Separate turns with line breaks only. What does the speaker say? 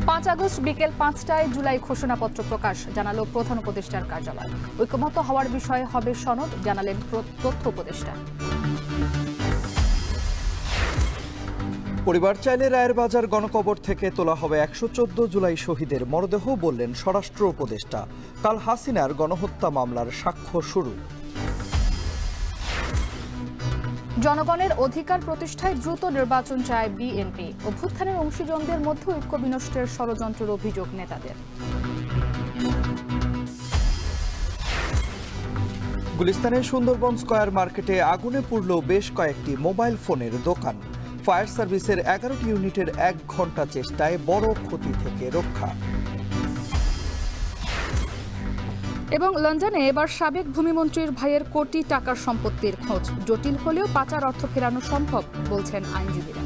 5 August বিকেল 5টায় জুলাই ঘোষণাপত্র প্রকাশ, জানালো প্রধান উপদেষ্টার কার্যালয়। ঐকমত্য হওয়ার বিষয়ে হবে সনদ, জানালেন তথ্য উপদেষ্টা।
পরিবার চাইলে রায়ের বাজার গণকবর থেকে তোলা হবে 114 জুলাই শহীদের মরদেহ, বললেন স্বরাষ্ট্র উপদেষ্টা। কাল হাসিনার গণহত্যা মামলার সাক্ষ্য শুরু।
জনগণের অধিকার প্রতিষ্ঠায় দ্রুত নির্বাচন চায় বিএনপি। অভ্যুত্থানের অংশীজনদের মধ্যে ঐক্য বিনষ্টের ষড়যন্ত্রের অভিযোগ নেতাদের।
গুলিস্তানের সুন্দরবন স্কয়ার মার্কেটে আগুনে পুড়ল বেশ কয়েকটি মোবাইল ফোনের দোকান। ফায়ার সার্ভিসের 11টি ইউনিটের 1 ঘন্টা চেষ্টায় বড় ক্ষতি থেকে রক্ষা।
এবং লন্ডনে এবার সাবেক ভূমিমন্ত্রীর ভাইয়ের কোটি টাকার সম্পত্তির খোঁজ। জটিল হলেও পাচার অর্থ ফেরানো সম্ভব, বলছেন আইনজীবীরা।